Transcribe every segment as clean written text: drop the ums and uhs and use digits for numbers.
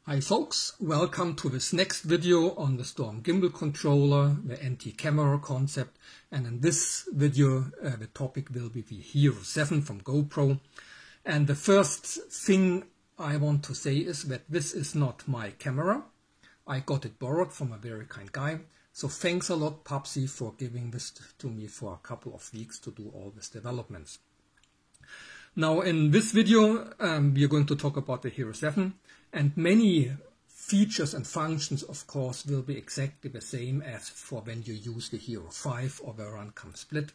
Hi folks, welcome to this next video on the Storm Gimbal controller, the anti-camera concept, and in this video the topic will be the Hero 7 from GoPro. And the first thing I want to say is that this is not my camera. I got it borrowed from a very kind guy, so thanks a lot Pupsy for giving this to me for a couple of weeks to do all these developments. Now in this video we are going to talk about the Hero 7, and many features and functions of course will be exactly the same as for when you use the Hero 5 or the Runcam Split.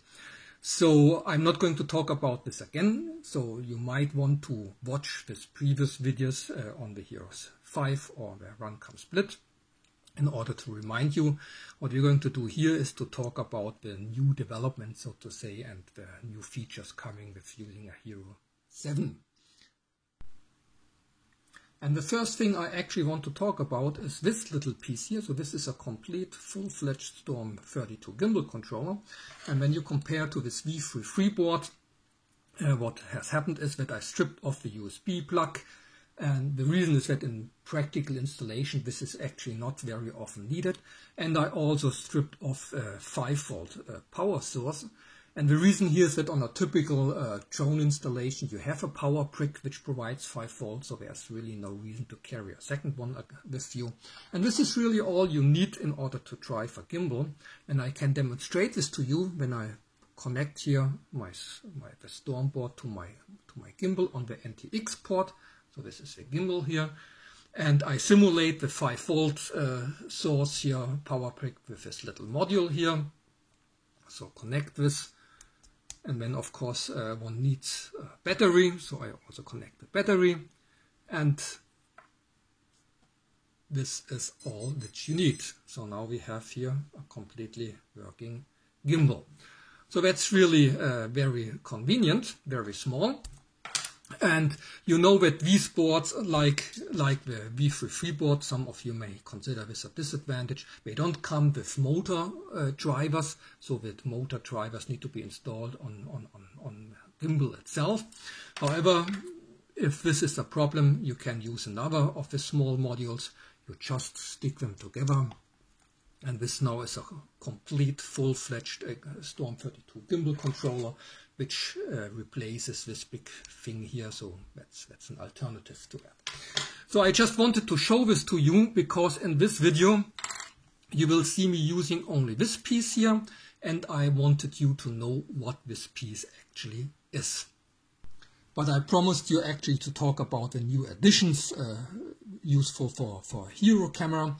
So I'm not going to talk about this again, so you might want to watch these previous videos on the Hero 5 or the Runcam Split in order to remind you. What we're going to do here is to talk about the new development, so to say, and the new features coming with using a Hero 7. And the first thing I actually want to talk about is this little piece here. So this is a complete full-fledged Storm 32 gimbal controller. And when you compare to this V3 freeboard, what has happened is that I stripped off the USB plug. And the reason is that in practical installation this is actually not very often needed. And I also stripped off a 5-volt power source. And the reason here is that on a typical drone installation you have a power brick which provides 5 volts, so there's really no reason to carry a second one with you. And this is really all you need in order to drive a gimbal. And I can demonstrate this to you when I connect here the Storm board to my gimbal on the NTX port. So this is the gimbal here. And I simulate the 5-volt source here, power brick, with this little module here. So connect this. And then of course one needs a battery, so I also connect the battery, and this is all that you need. So now we have here a completely working gimbal. So that's really very convenient, very small. And you know that these boards, like the V3 freeboard, some of you may consider this a disadvantage. They don't come with motor drivers, so that motor drivers need to be installed on gimbal itself. However, if this is a problem, you can use another of the small modules. You just stick them together. And this now is a complete full-fledged Storm 32 gimbal controller, which replaces this big thing here, so that's an alternative to that. So I just wanted to show this to you, because in this video you will see me using only this piece here, and I wanted you to know what this piece actually is. But I promised you actually to talk about the new additions useful for Hero camera.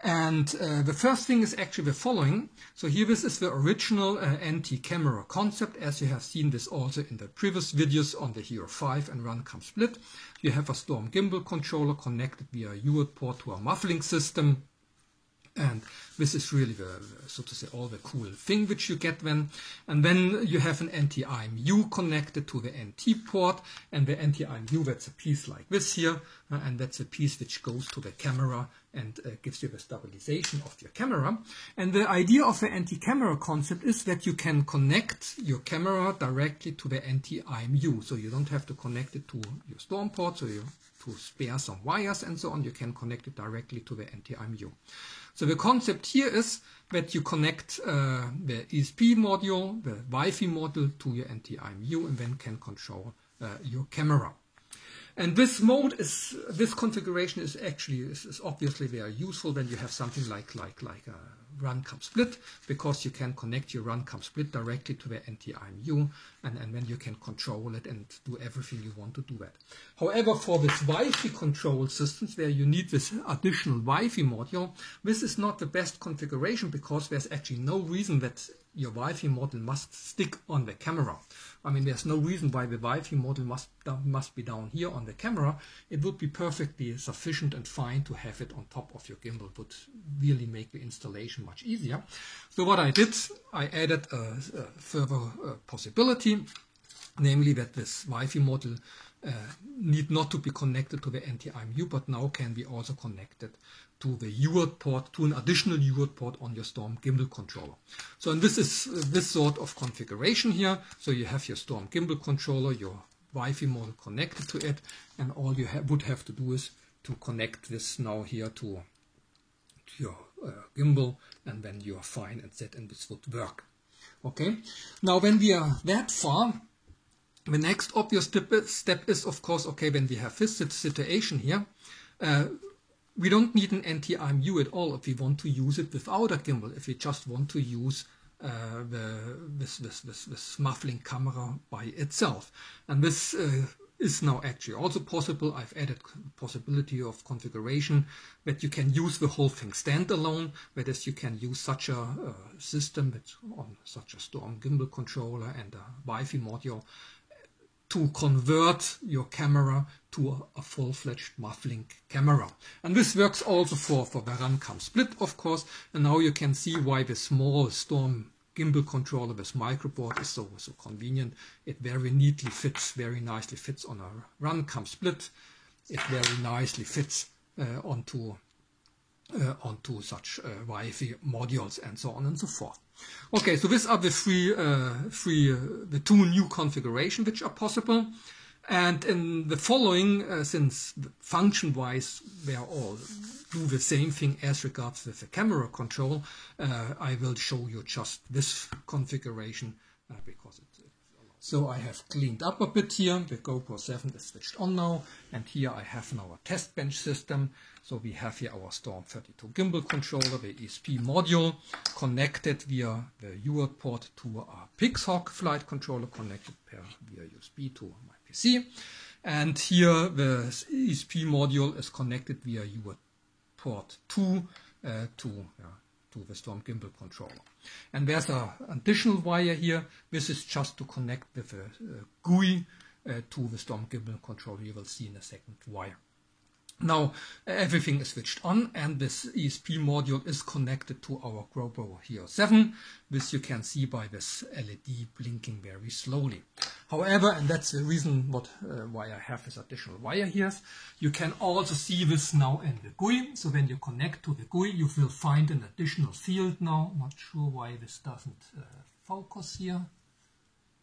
And the first thing is actually the following. So here this is the original anti-camera concept, as you have seen this also in the previous videos on the Hero 5 and Runcam Split. You have a Storm gimbal controller connected via UART port to a muffling system. And this is really so to say, all the cool thing which you get then. And then you have an anti-IMU connected to the NT port, and the anti-IMU, that's a piece like this here, and that's a piece which goes to the camera and gives you the stabilization of your camera. And the idea of the anti-camera concept is that you can connect your camera directly to the anti-IMU, so you don't have to connect it to your Storm port, so you to spare some wires and so on. You can connect it directly to the anti-IMU. So the concept here is that you connect the ESP module, the Wi-Fi module, to your anti-IMU, and then can control your camera. And this this configuration is obviously very useful when you have something like a Runcam Split, because you can connect your Runcam Split directly to the anti-IMU, and then you can control it and do everything you want to do that. However, for this Wi-Fi control systems where you need this additional Wi-Fi module, this is not the best configuration, because there's actually no reason that your Wi-Fi module must stick on the camera. I mean, there's no reason why the Wi-Fi module must be down here on the camera. It would be perfectly sufficient and fine to have it on top of your gimbal. It would really make the installation much easier. So what I did, I added a further possibility, namely that this Wi-Fi module need not to be connected to the anti-IMU, but now can be also connected to the UART port, to an additional UART port on your Storm gimbal controller. So and this is this sort of configuration here. So you have your Storm gimbal controller, your Wi-Fi module connected to it, and all you would have to do is to connect this now here to your gimbal, and then you are fine and set, and this would work. Okay, now when we are that far, the next obvious step is, of course, okay, when we have this situation here, we don't need an anti-IMU at all if we want to use it without a gimbal, if we just want to use this muffling camera by itself. And this is now actually also possible. I've added possibility of configuration that you can use the whole thing standalone, that is, you can use such a system with, on such a Storm gimbal controller and a Wi-Fi module to convert your camera to a full-fledged muffling camera. And this works also for the RunCam split, of course. And now you can see why the small Storm gimbal controller with microboard is so convenient. It very nicely fits on a RunCam split. It very nicely fits onto such Wi-Fi modules and so on and so forth. Okay, so these are the the two new configurations which are possible. And in the following, since function-wise they are all do the same thing as regards with the camera control, I will show you just this configuration because it's so I have cleaned up a bit here. The GoPro 7 is switched on now, and here I have now a test bench system. So we have here our Storm 32 gimbal controller, the ESP module connected via the UART port to a Pixhawk flight controller connected via USB to my PC. And here the ESP module is connected via UART port 2 to the Storm gimbal controller. And there's an additional wire here. This is just to connect with a GUI to the Storm gimbal controller. You will see in a second wire. Now everything is switched on, and this ESP module is connected to our GoPro Hero 7. This you can see by this LED blinking very slowly. However, and that's the reason why I have this additional wire here, you can also see this now in the GUI. So when you connect to the GUI, you will find an additional field now. Not sure why this doesn't focus here.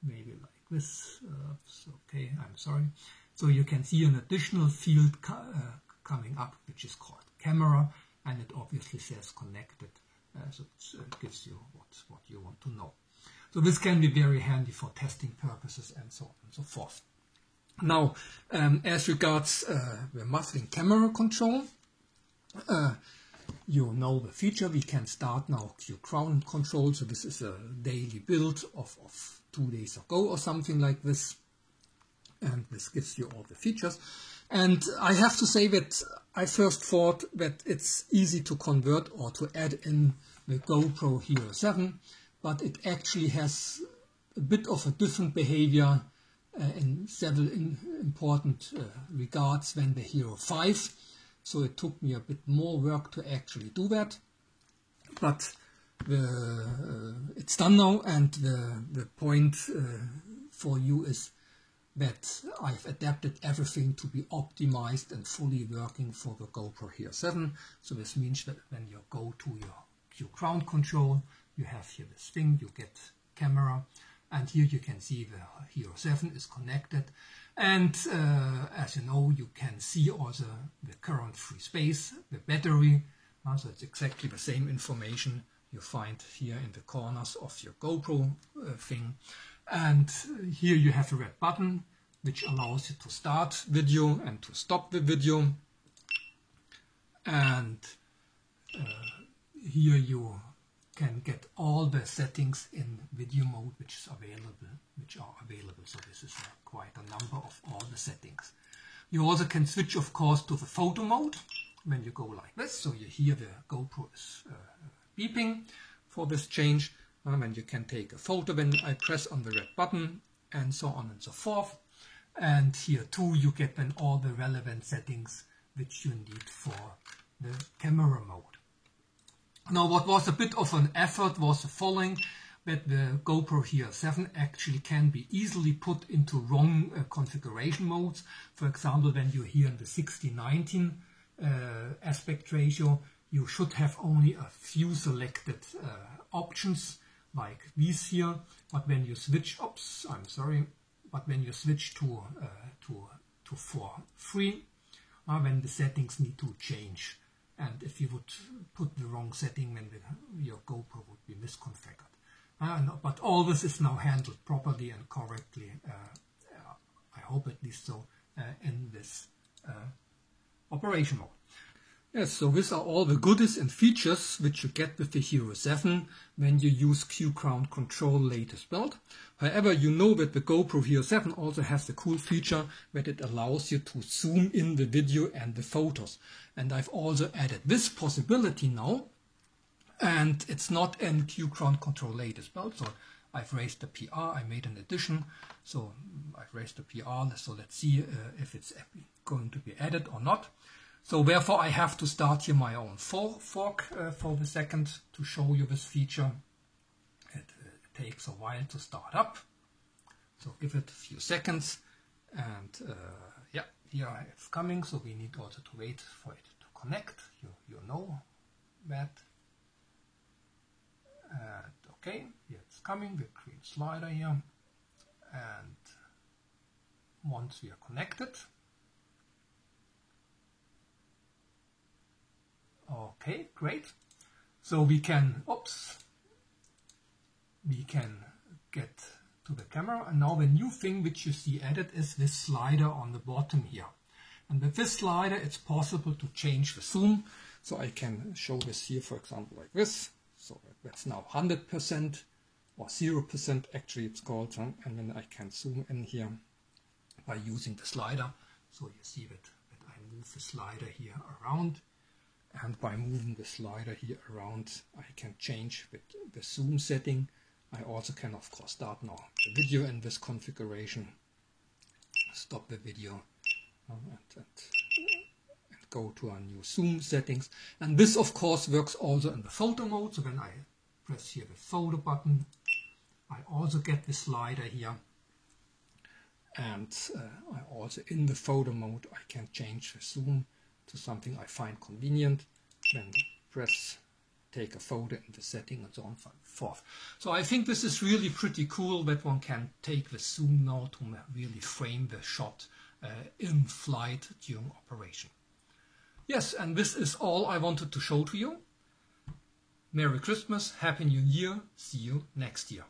Maybe like this. Okay, I'm sorry. So you can see an additional field coming up, which is called camera, and it obviously says connected. So it gives you what you want to know. So this can be very handy for testing purposes and so on and so forth. Now, as regards the muffling camera control, you know the feature. We can start now Q-Crown control. So this is a daily build of 2 days ago or something like this. And this gives you all the features. And I have to say that I first thought that it's easy to convert or to add in the GoPro Hero 7, but it actually has a bit of a different behavior in several important regards than the Hero 5. So it took me a bit more work to actually do that. But it's done now, and the point for you is that I've adapted everything to be optimized and fully working for the GoPro Hero 7. So this means that when you go to your Q-Crown control, you have here this thing, you get camera, and here you can see the Hero 7 is connected. And as you know, you can see also the current free space, the battery. So it's exactly the same information you find here in the corners of your GoPro thing. And here you have a red button which allows you to start video and to stop the video. And here you can get all the settings in video mode which are available. So this is quite a number of all the settings. You also can switch, of course, to the photo mode when you go like this. So you hear the GoPro is beeping for this change. And you can take a photo when I press on the red button, and so on and so forth. And here too you get then all the relevant settings which you need for the camera mode. Now what was a bit of an effort was the following, that the GoPro Hero 7 actually can be easily put into wrong configuration modes. For example, when you're here in the 60-19 aspect ratio, you should have only a few selected options like these here, but when you switch, but when you switch to 4:3, when the settings need to change. And if you would put the wrong setting, then your GoPro would be misconfigured. But all this is now handled properly and correctly, I hope at least so, in this operation mode. Yes, so these are all the goodies and features which you get with the Hero 7 when you use Q-Crown Control latest build. However, you know that the GoPro Hero 7 also has the cool feature that it allows you to zoom in the video and the photos. And I've also added this possibility now, and it's not in Q-Crown Control latest build. So I've raised the PR, I made an addition, so I've raised the PR, so let's see if it's going to be added or not. So therefore I have to start here my own fork for the second to show you this feature. It takes a while to start up, so give it a few seconds, and yeah, here it's coming, so we need also to wait for it to connect, you know that. And okay, here it's coming, the green slider here, and once we are connected, okay, great. So we can get to the camera, and now the new thing which you see added is this slider on the bottom here. And with this slider it's possible to change the zoom. So I can show this here, for example, like this. So that's now 100% or 0% actually it's called, and then I can zoom in here by using the slider. So you see that I move the slider here around, and by moving the slider here around I can change the zoom setting. I also can of course start now the video in this configuration, stop the video, and go to our new zoom settings. And this of course works also in the photo mode. So when I press here the photo button, I also get the slider here, and I also in the photo mode I can change the zoom to something I find convenient, then press take a photo in the setting and so on and so forth. So I think this is really pretty cool that one can take the zoom now to really frame the shot in flight during operation. Yes, and this is all I wanted to show to you. Merry Christmas, Happy New Year, see you next year.